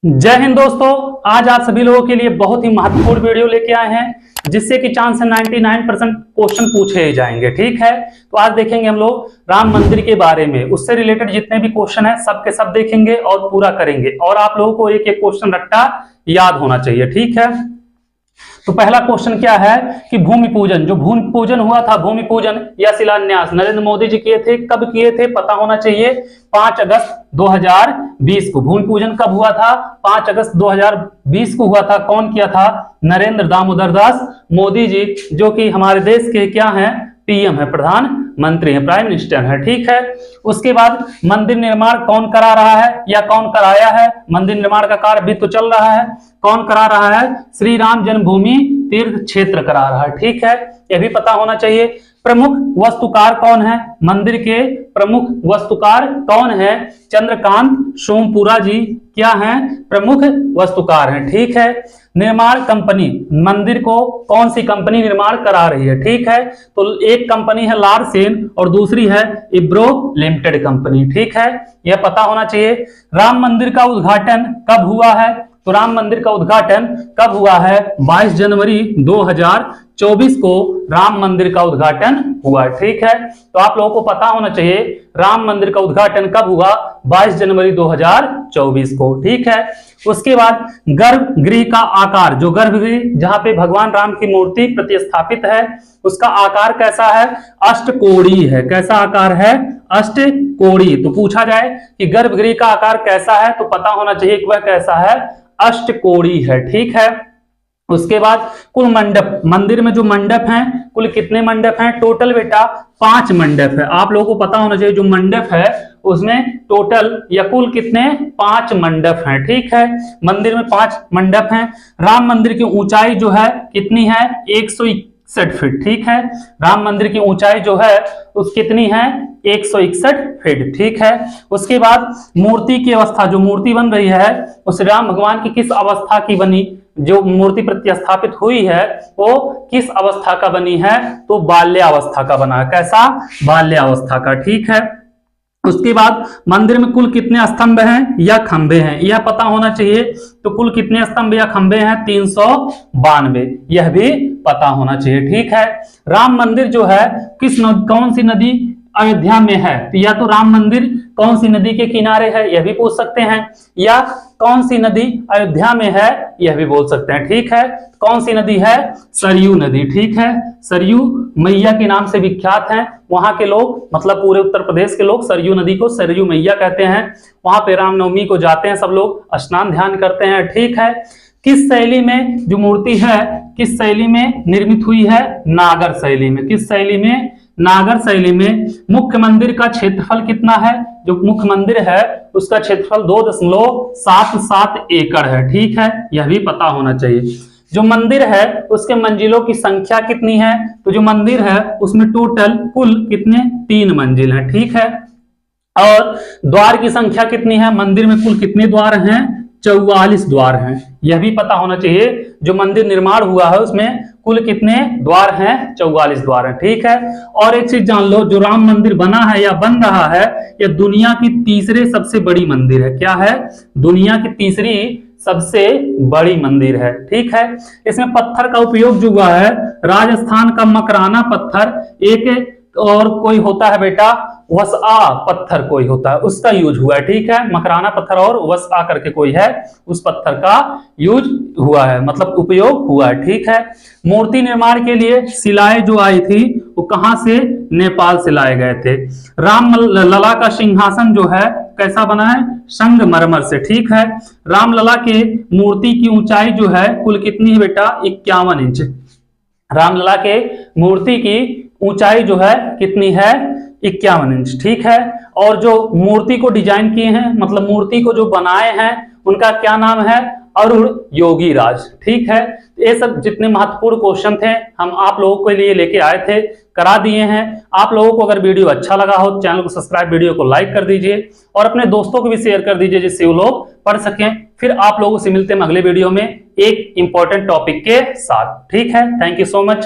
जय हिंद दोस्तों। आज आप सभी लोगों के लिए बहुत ही महत्वपूर्ण वीडियो लेके आए हैं जिससे कि चांस है 99% क्वेश्चन पूछे ही जाएंगे। ठीक है, तो आज देखेंगे हम लोग राम मंदिर के बारे में, उससे रिलेटेड जितने भी क्वेश्चन है सब के सब देखेंगे और पूरा करेंगे। और आप लोगों को एक एक क्वेश्चन रट्टा याद होना चाहिए। ठीक है, तो पहला क्वेश्चन क्या है कि भूमि पूजन, जो भूमि पूजन हुआ था, भूमि पूजन या शिलान्यास नरेंद्र मोदी जी किए थे, कब किए थे पता होना चाहिए। 5 अगस्त 2020 को भूमि पूजन कब हुआ था? 5 अगस्त 2020 को हुआ था। कौन किया था? नरेंद्र दामोदर दास मोदी जी, जो कि हमारे देश के क्या हैं? पीएम है, प्रधानमंत्री है, प्राइम मिनिस्टर है। ठीक है, उसके बाद मंदिर निर्माण कौन करा रहा है या कौन कराया है? मंदिर निर्माण का कार्य भी तो चल रहा है, कौन करा रहा है? श्री राम जन्मभूमि तीर्थ क्षेत्र करा रहा है। ठीक है, यह भी पता होना चाहिए। प्रमुख वास्तुकार कौन है? मंदिर के प्रमुख वास्तुकार कौन है? चंद्रकांत सोमपुरा जी क्या हैं? प्रमुख वास्तुकार हैं। ठीक है, निर्माण कंपनी, मंदिर को कौन सी कंपनी निर्माण करा रही है? ठीक है, तो एक कंपनी है लारसेन और दूसरी है इब्रो लिमिटेड कंपनी। ठीक है, यह पता होना चाहिए। राम मंदिर का उद्घाटन कब हुआ है? तो राम मंदिर का उद्घाटन कब हुआ है? 22 जनवरी 2024 को राम मंदिर का उद्घाटन हुआ। ठीक है, तो आप लोगों को पता होना चाहिए राम मंदिर का उद्घाटन कब हुआ? 22 जनवरी 2024 को। ठीक है, उसके बाद गर्भगृह का आकार, जो गर्भगृह जहां पे भगवान राम की मूर्ति प्रतिस्थापित है, उसका आकार कैसा है? अष्टकोणीय है। कैसा आकार है? अष्टकोणीय। तो पूछा जाए कि गर्भगृह का आकार कैसा है, तो पता होना चाहिए कि वह कैसा है? अष्टकोणीय है। ठीक है, उसके बाद कुल मंडप, मंदिर में जो मंडप हैं, कुल कितने मंडप हैं? टोटल बेटा 5 मंडप है। आप लोगों को पता होना चाहिए जो मंडप है उसमें टोटल या कुल कितने? 5 मंडप हैं। ठीक है, मंदिर में 5 मंडप हैं। राम मंदिर की ऊंचाई जो है कितनी है? 161 फीट। ठीक है, राम मंदिर की ऊंचाई जो है उस कितनी है? 161 फीट। ठीक है, उसके बाद मूर्ति की अवस्था, जो मूर्ति बन रही है उस राम भगवान की किस अवस्था की बनी? जो मूर्ति प्रतिस्थापित हुई है वो किस अवस्था का बनी है? तो बाल्यावस्था का बना है। कैसा? बाल्यावस्था का। ठीक है, उसके बाद मंदिर में कुल कितने स्तंभ हैं या खंभे हैं? यह पता होना चाहिए। तो कुल कितने स्तंभ या खंभे हैं? 392, यह भी पता होना चाहिए। ठीक है, राम मंदिर जो है कौन सी नदी अयोध्या में है? तो या तो राम मंदिर कौन सी नदी के किनारे है, यह भी पूछ सकते हैं, या कौन सी नदी अयोध्या में है, यह भी बोल सकते हैं। ठीक है, कौन सी नदी है? सरयू नदी। ठीक है, सरयू मैया के नाम से विख्यात हैं वहां के लोग, मतलब पूरे उत्तर प्रदेश के लोग सरयू नदी को सरयू मैया कहते हैं। वहां पे रामनवमी को जाते हैं सब लोग, स्नान ध्यान करते हैं। ठीक है, किस शैली में जो मूर्ति है, किस शैली में निर्मित हुई है? नागर शैली में। किस शैली में? नागर शैली में। मुख्य मंदिर का क्षेत्रफल कितना है? जो मुख्य मंदिर है उसका क्षेत्रफल 2.77 एकड़ है। ठीक है, यह भी पता होना चाहिए। जो मंदिर है उसके मंजिलों की संख्या कितनी है? तो जो मंदिर है उसमें टोटल कुल कितने? 3 मंजिल है। ठीक है, और द्वार की संख्या कितनी है? मंदिर में कुल कितने द्वार हैं? 44 द्वार हैं। यह भी पता होना चाहिए। जो मंदिर निर्माण हुआ है उसमें कुल कितने द्वार हैं? 44 द्वार हैं। ठीक है, और एक चीज जान लो, जो राम मंदिर बना है या बन रहा है, यह दुनिया की तीसरे सबसे बड़ी मंदिर है। क्या है? दुनिया की तीसरी सबसे बड़ी मंदिर है। ठीक है, इसमें पत्थर का उपयोग जो हुआ है, राजस्थान का मकराना पत्थर, एक और कोई होता है बेटा वसआ पत्थर कोई होता है, उसका यूज हुआ है। ठीक है, मकराना पत्थर और वसआ करके कोई है, उस पत्थर का यूज हुआ है, मतलब उपयोग हुआ है। ठीक है, मूर्ति निर्माण के लिए शिलाएं जो आई थी वो कहां से? नेपाल से लाए गए थे। राम लला का सिंहासन जो है कैसा बना है? संगमरमर से। ठीक है, रामलला के मूर्ति की ऊंचाई जो है कुल कितनी है बेटा? 51 इंच। रामलला के मूर्ति की ऊंचाई जो है कितनी है? 51 इंच। ठीक है, और जो मूर्ति को डिजाइन किए हैं, मतलब मूर्ति को जो बनाए हैं, उनका क्या नाम है? अरुण योगी राज। ठीक है, ये सब जितने महत्वपूर्ण क्वेश्चन थे हम आप लोगों के लिए लेके आए थे, करा दिए हैं। आप लोगों को अगर वीडियो अच्छा लगा हो तो चैनल को सब्सक्राइब, वीडियो को लाइक कर दीजिए और अपने दोस्तों को भी शेयर कर दीजिए जिससे वो लोग पढ़ सकें। फिर आप लोगों से मिलते हैं अगले वीडियो में एक इंपॉर्टेंट टॉपिक के साथ। ठीक है, थैंक यू सो मच।